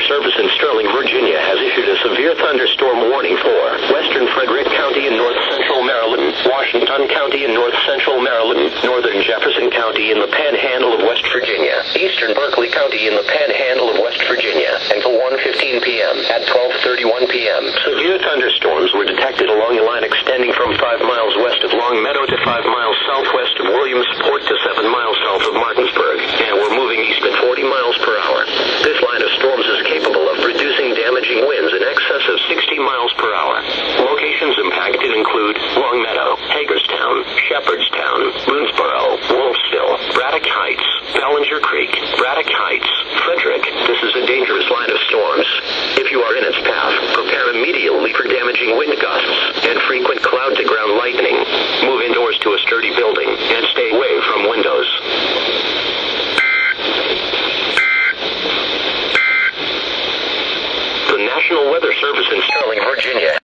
Service in Sterling, Virginia has issued a severe thunderstorm warning for western Frederick County in north central Maryland, Washington County in north central Maryland, northern Jefferson County in the Panhandle of West Virginia, eastern Berkeley County in the Panhandle of West Virginia, until 1:15 p.m. At 12:31 p.m. Severe thunderstorms were detected along a line extending from 5 miles west of Long Meadow to 5 miles southwest of Williamsport to 7 miles south of Martinsburg, and were moving east at 40 miles per hour. This line of storms is capable of producing damaging winds in excess of 60 miles per hour. Locations impacted include Long Meadow, Hagerstown, Shepherdstown, Boonesboro, Wolfville, Braddock Heights, Bellinger Creek, Braddock Heights, Frederick. This is a dangerous line of storms.